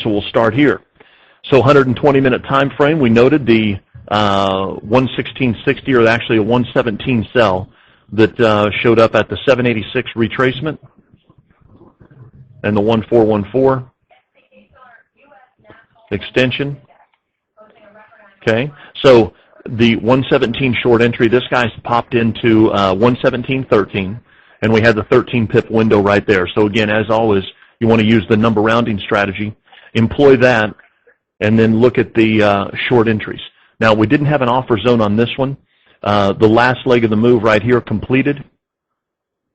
So we'll start here. So 120-minute time frame, we noted the 116.60, or actually a 117 sell that showed up at the 786 retracement and the 1414 extension. Okay, so the 117 short entry, this guy's popped into 117.13, and we had the 13 pip window right there. So again, as always, you want to use the number rounding strategy, employ that, and then look at the short entries. Now, we didn't have an offer zone on this one. The last leg of the move right here completed,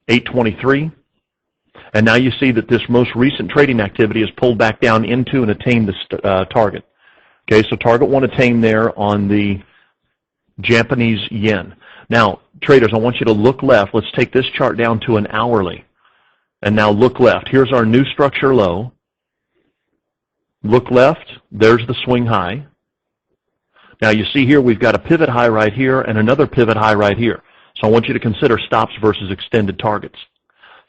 823. And now you see that this most recent trading activity is pulled back down into and attained the target. Okay, so target one attained there on the Japanese yen. Now, traders, I want you to look left. Let's take this chart down to an hourly. And now look left. Here's our new structure low. Look left. There's the swing high. Now you see here we've got a pivot high right here and another pivot high right here. So I want you to consider stops versus extended targets.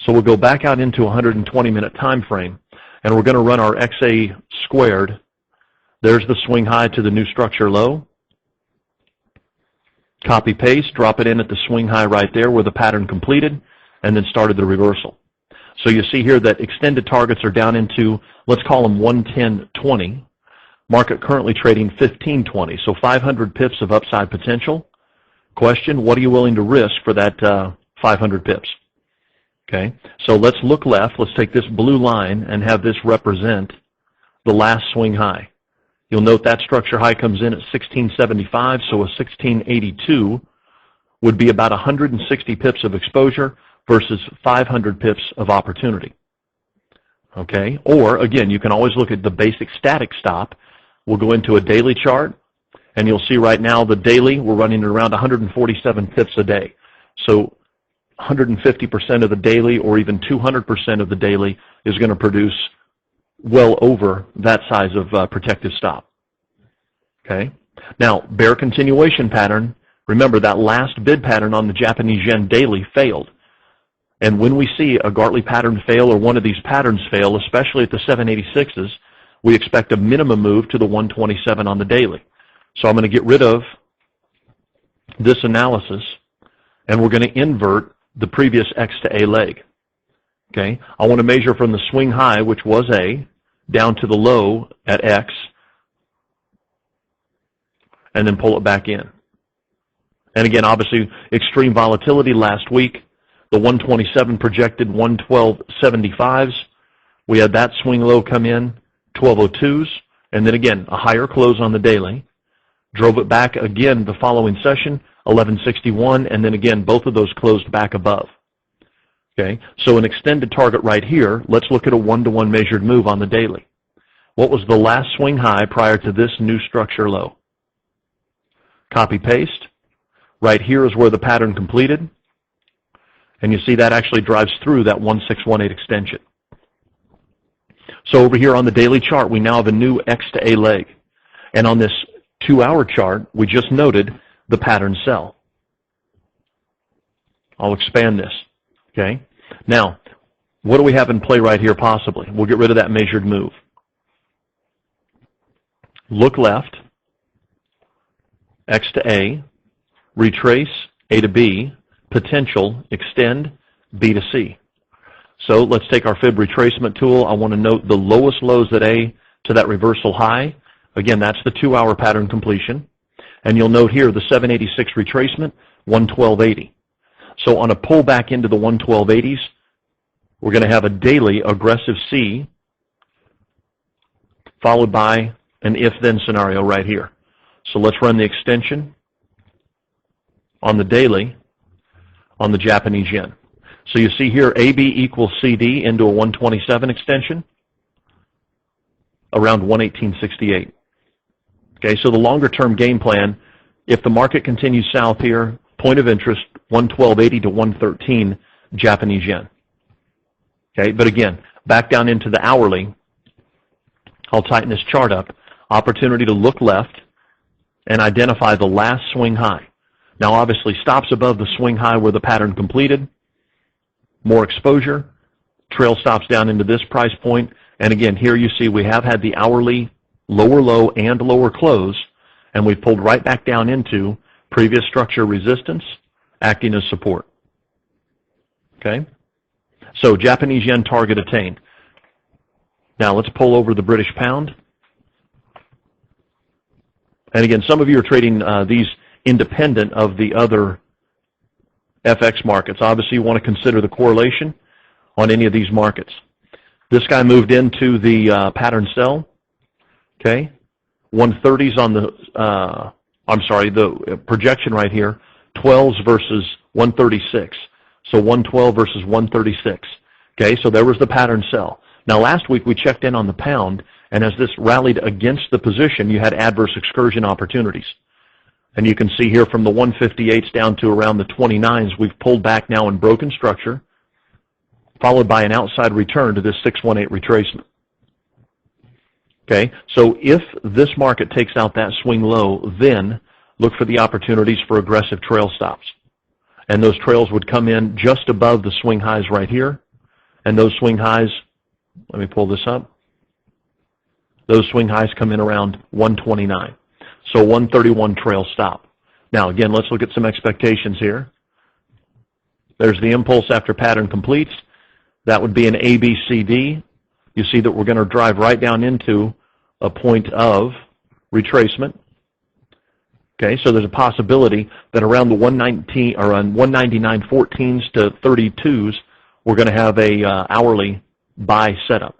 So we'll go back out into a 120-minute time frame, and we're going to run our XA squared. There's the swing high to the new structure low. Copy paste, drop it in at the swing high right there where the pattern completed, and then started the reversal. So you see here that extended targets are down into, let's call them 110.20. Market currently trading 15.20, so 500 pips of upside potential. Question, what are you willing to risk for that 500 pips? Okay, so let's look left. Let's take this blue line and have this represent the last swing high. You'll note that structure high comes in at 1675, so a 1682 would be about 160 pips of exposure versus 500 pips of opportunity. Okay, or again, you can always look at the basic static stop. We'll go into a daily chart, and you'll see right now the daily, we're running at around 147 pips a day. So 150% of the daily or even 200% of the daily is going to produce well over that size of protective stop. Okay. Now, bear continuation pattern, remember that last bid pattern on the Japanese yen daily failed. And when we see a Gartley pattern fail or one of these patterns fail, especially at the 786s, we expect a minimum move to the 127 on the daily. So I'm going to get rid of this analysis, and we're going to invert the previous X to A leg. Okay, I want to measure from the swing high, which was A, down to the low at X, and then pull it back in. And again, obviously, extreme volatility last week. The 127 projected 112.75s. We had that swing low come in, 1202s, and then again, a higher close on the daily. Drove it back again the following session, 1161, and then again, both of those closed back above. Okay, so an extended target right here, let's look at a one-to-one measured move on the daily. What was the last swing high prior to this new structure low? Copy paste. Right here is where the pattern completed. And you see that actually drives through that 1618 extension. So over here on the daily chart, we now have a new X to A leg. And on this 2-hour chart, we just noted the pattern sell. I'll expand this. Okay. Now, what do we have in play right here possibly? We'll get rid of that measured move. Look left, X to A, retrace, A to B, potential, extend, B to C. So let's take our fib retracement tool. I want to note the lowest lows at A to that reversal high. Again, that's the 2-hour pattern completion. And you'll note here the 786 retracement, 112.80. So on a pullback into the 112.80s, we're going to have a daily aggressive C followed by an if-then scenario right here. So let's run the extension on the daily on the Japanese yen. So you see here AB equals CD into a 127 extension around 118.68. Okay, so the longer term game plan, if the market continues south here, point of interest 112.80 to 113 Japanese yen. Okay, but again, back down into the hourly, I'll tighten this chart up. Opportunity to look left and identify the last swing high. Now obviously stops above the swing high where the pattern completed, more exposure, trail stops down into this price point, And again, here you see we have had the hourly lower low and lower close, and we've pulled right back down into previous structure resistance, acting as support. Okay? So Japanese yen target attained. Now let's pull over the British pound. And again, some of you are trading these independent of the other FX markets. Obviously, you want to consider the correlation on any of these markets. This guy moved into the pattern sell. Okay, 130s on the, the projection right here, 12s versus 136. So 112 versus 136. Okay, so there was the pattern sell. Now last week we checked in on the pound, and as this rallied against the position, you had adverse excursion opportunities. And you can see here from the 158s down to around the 29s, we've pulled back now in broken structure, followed by an outside return to this 618 retracement. Okay, so if this market takes out that swing low, then look for the opportunities for aggressive trail stops. And those trails would come in just above the swing highs right here. And those swing highs, let me pull this up. Those swing highs come in around 129. So 131 trail stop. Now again, let's look at some expectations here. There's the impulse after pattern completes. That would be an ABCD. You see that we're going to drive right down into a point of retracement. Okay, so there's a possibility that around the 119 or on 199.14s to 32s, we're going to have a hourly buy setup.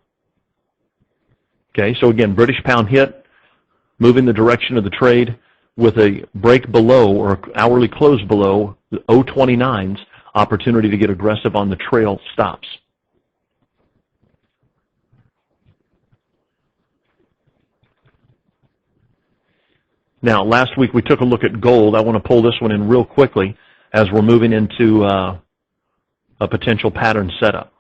Okay, so again, British pound hit, moving the direction of the trade with a break below or hourly close below the 029s, opportunity to get aggressive on the trail stops. Now, last week we took a look at gold. I want to pull this one in real quickly as we're moving into a potential pattern setup.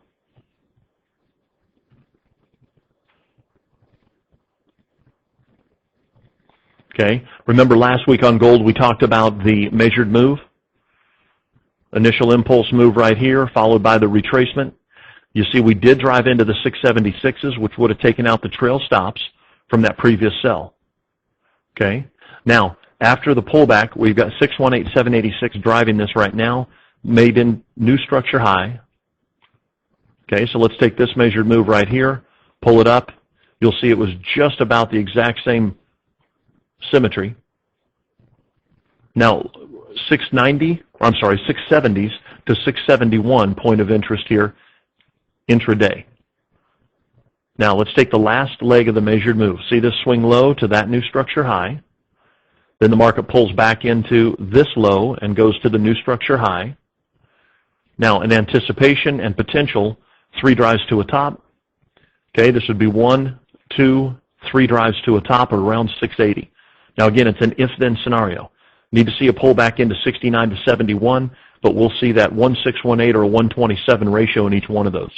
Okay, remember last week on gold we talked about the measured move, initial impulse move right here, followed by the retracement. You see we did drive into the 676s, which would have taken out the trail stops from that previous sell. Okay, now after the pullback, we've got 618, 786 driving this right now, made in new structure high. Okay, so let's take this measured move right here, pull it up. You'll see it was just about the exact same symmetry. Now, 670s to 671 point of interest here intraday. Now, let's take the last leg of the measured move. See this swing low to that new structure high. Then the market pulls back into this low and goes to the new structure high. Now, in anticipation and potential, 3 drives to a top. Okay, this would be 1, 2, 3 drives to a top or around 680. Now again, it's an if-then scenario. Need to see a pullback into 69 to 71, but we'll see that 1618 or a 127 ratio in each one of those.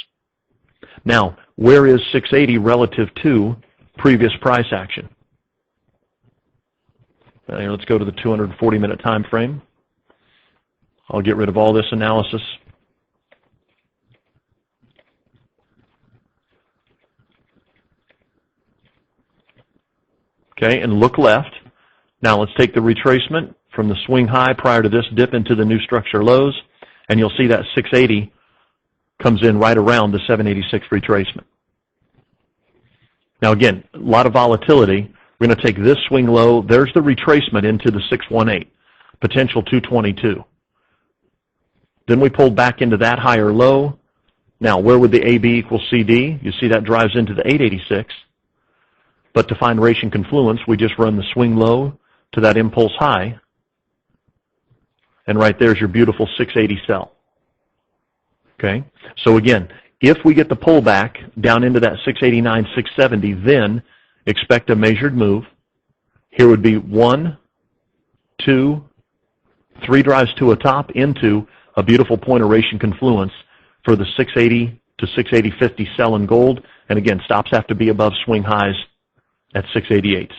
Now, where is 680 relative to previous price action? Let's go to the 240-minute time frame. I'll get rid of all this analysis. Okay, and look left. Now let's take the retracement from the swing high prior to this dip into the new structure lows, and you'll see that 680 comes in right around the 786 retracement. Now again, a lot of volatility. We're going to take this swing low. There's the retracement into the 618, potential 222. Then we pulled back into that higher low. Now where would the AB equal CD? You see that drives into the 886. But to find Ration confluence, we just run the swing low to that impulse high. And right there's your beautiful 680 sell. Okay? So again, if we get the pullback down into that 689, 670, then expect a measured move. Here would be 1, 2, 3 drives to a top into a beautiful point of Ration confluence for the 680 to 680.50 sell in gold. And again, stops have to be above swing highs at 688s.